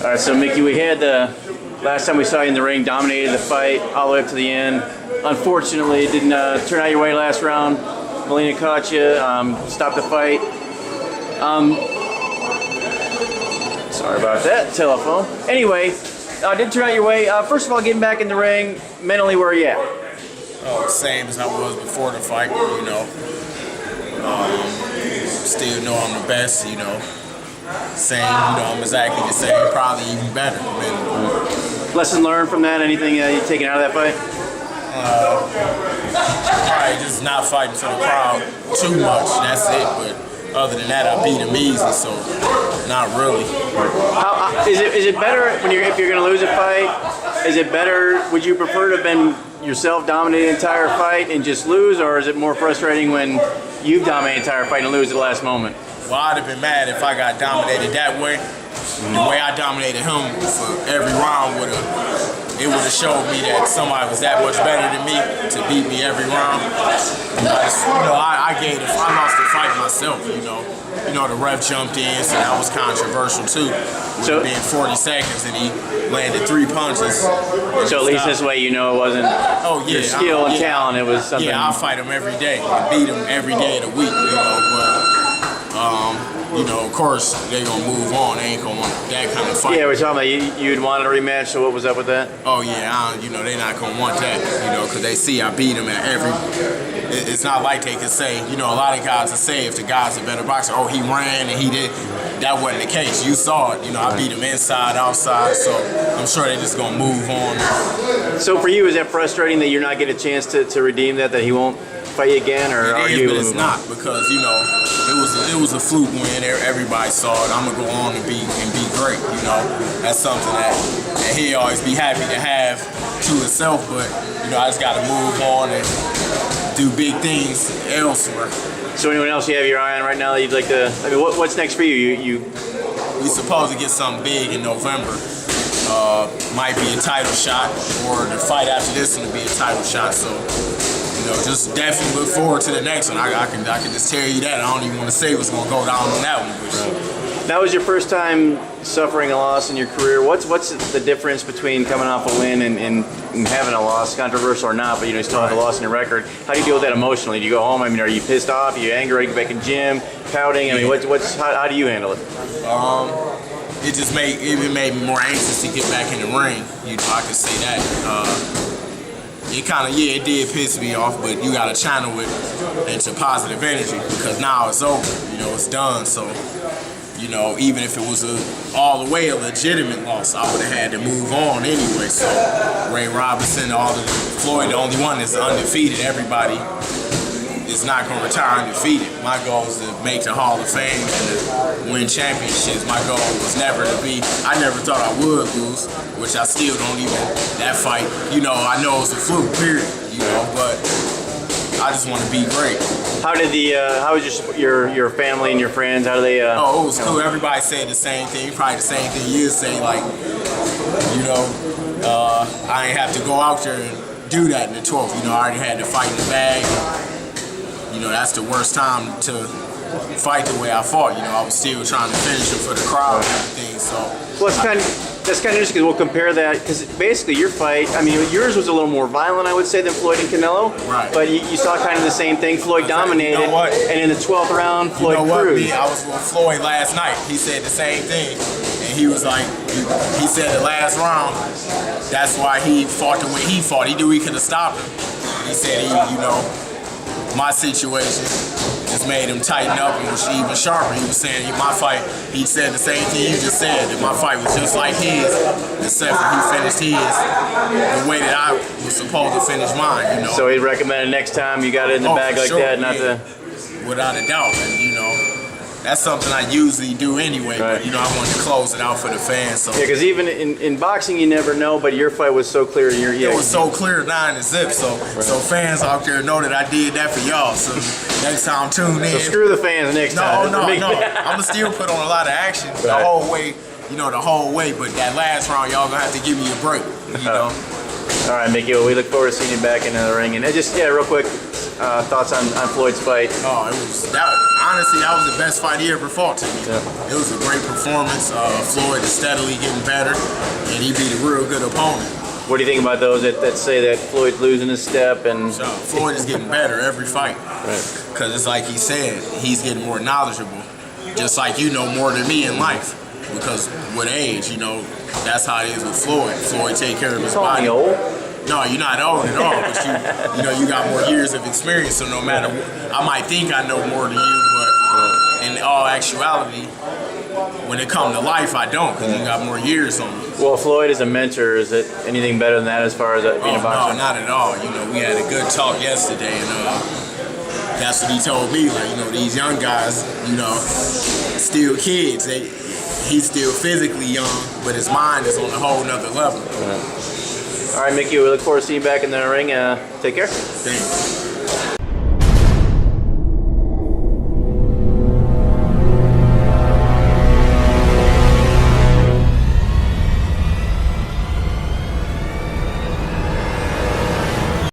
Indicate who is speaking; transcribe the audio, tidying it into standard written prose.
Speaker 1: All right, so Mickey, we had the last time we saw you in the ring, dominated the fight all the way up to the end. Unfortunately, it didn't turn out your way last round. Molina caught you, stopped the fight. Sorry about that, telephone. Anyway, didn't turn out your way. First of all, getting back in the ring, mentally, where are you at?
Speaker 2: Oh, same as I was before the fight, you know. Still know I'm the best, you know. Same, you know, I'm exactly the same, probably even better.
Speaker 1: Lesson learned from that? Anything you taken out of that fight?
Speaker 2: Probably just not fighting for the crowd too much, that's it. But other than that, I beat him easy, so not really.
Speaker 1: Is it better when if you're going to lose a fight? Is it better? Would you prefer to have been yourself dominating the entire fight and just lose, or is it more frustrating when you've dominated the entire fight and lose at the last moment?
Speaker 2: Well, I'd have been mad if I got dominated that way. The way I dominated him for every round would have showed me that somebody was that much better than me to beat me every round. I lost the fight myself. You know, the ref jumped in, so that was controversial too. It being 40 seconds and he landed 3 punches.
Speaker 1: So at least this way, you know, it wasn't your skill and talent. It was something.
Speaker 2: Yeah, I fight him every day and beat him every day of the week. You know, but. You know, of course, they're going to move on. They ain't going to want that kind of fight.
Speaker 1: Yeah, we're talking about you'd wanted a rematch, so what was up with that?
Speaker 2: Oh, yeah, you know, they're not going to want that, you know, because they see I beat them at every... It's not like they can say, you know, a lot of guys will say if the guy's a better boxer, oh, he ran and he did. That wasn't the case. You saw it. You know, I beat him inside, outside, so I'm sure they're just going to move on.
Speaker 1: So for you, is that frustrating that you're not getting a chance to redeem that he won't fight you again, or are you?
Speaker 2: But it's not, because, you know, it was a fluke win. Everybody saw it. I'm gonna go on and be great. You know, that's something that he'll always be happy to have to himself. But you know, I just got to move on and do big things elsewhere.
Speaker 1: So anyone else you have your eye on right now that you'd like to? I mean, what's next for you?
Speaker 2: We supposed to get something big in November. Might be a title shot, or the fight after this one will be a title shot. So. You know, just definitely look forward to the next one. I can just tell you that. I don't even want to say what's going to go down on that one. But
Speaker 1: that was your first time suffering a loss in your career. What's the difference between coming off a win and having a loss, controversial or not, but you know, you still have a loss in your record? How do you deal with that emotionally? Do you go home? I mean, are you pissed off? Are you angry? Are you back in gym, pouting? I mean, how do you handle it?
Speaker 2: It just made me more anxious to get back in the ring. You know, I could say that. It did piss me off, but you gotta channel it into positive energy, because now it's over. You know, it's done. So, you know, even if it was all the way a legitimate loss, I would have had to move on anyway. So, Ray Robinson, Floyd, the only one that's undefeated. Everybody is not gonna retire undefeated. My goal is to make the Hall of Fame and to win championships. My goal was never to be. I never thought I would lose, which I still don't even. That fight, you know, I know it's a fluke, period. You know, but I just want to be great.
Speaker 1: How did how was your family and your friends? How do they?
Speaker 2: It was cool. Everybody said the same thing. Probably the same thing you say. Like, you know, I ain't have to go out there and do that in the 12th. You know, I already had the fight in the bag. You know, that's the worst time to fight the way I fought. You know, I was still trying to finish it for the crowd and everything. So,
Speaker 1: well, that's kind of interesting because we'll compare that, because basically your fight, I mean, yours was a little more violent, I would say, than Floyd and Canelo.
Speaker 2: Right.
Speaker 1: But you saw kind of the same thing. Floyd dominated,
Speaker 2: you know what?
Speaker 1: And in the 12th round, Floyd cruised.
Speaker 2: I was with Floyd last night. He said the same thing, and he was like, he said the last round, that's why he fought the way he fought. He knew he could have stopped him. He said, you know, my situation just made him tighten up and was even sharper. He was saying, my fight, he said the same thing you just said, that my fight was just like his, except for he finished his the way that I was supposed to finish mine, you know.
Speaker 1: So he recommended next time you got it in the bag like that, not to...
Speaker 2: Without a doubt, and you know, that's something I usually do anyway,
Speaker 1: right.
Speaker 2: But you know, I wanted to close it out for the fans. So.
Speaker 1: Yeah, because even in boxing you never know, but your fight was so clear.
Speaker 2: It was so clear, 9 to zip, so fans out there know that I did that for y'all. So next time, tune in.
Speaker 1: So screw the fans next time.
Speaker 2: No. I'm gonna still put on a lot of action the whole way, you know, the whole way. But that last round, y'all gonna have to give me a break, you know.
Speaker 1: All right, Mickey. Well, we look forward to seeing you back in the ring. And just real quick. thoughts on Floyd's fight?
Speaker 2: Oh, it was honestly that was the best fight he ever fought to me.
Speaker 1: Yeah.
Speaker 2: It was a great performance. Floyd is steadily getting better, and he beat a real good opponent.
Speaker 1: What do you think about those that say that Floyd's losing his step and?
Speaker 2: So Floyd is getting better every fight.
Speaker 1: Right.
Speaker 2: Because it's like he said, he's getting more knowledgeable. Just like you know more than me in life. Because with age, you know, that's how it is with Floyd. Floyd take care of his body.
Speaker 1: You old?
Speaker 2: No, you're not old at all, but you know, you got more years of experience, so no matter what, I might think I know more than you, but in all actuality, when it comes to life, I don't, because you got more years on me.
Speaker 1: Well, Floyd is a mentor. Is it anything better than that as far as being a boxer?
Speaker 2: No, not at all. You know, we had a good talk yesterday, and that's what he told me. Like, you know, these young guys, you know, still kids. He's still physically young, but his mind is on a whole nother level.
Speaker 1: All right, Mickey, we look forward to seeing you back in the ring. Take care.
Speaker 2: Thanks.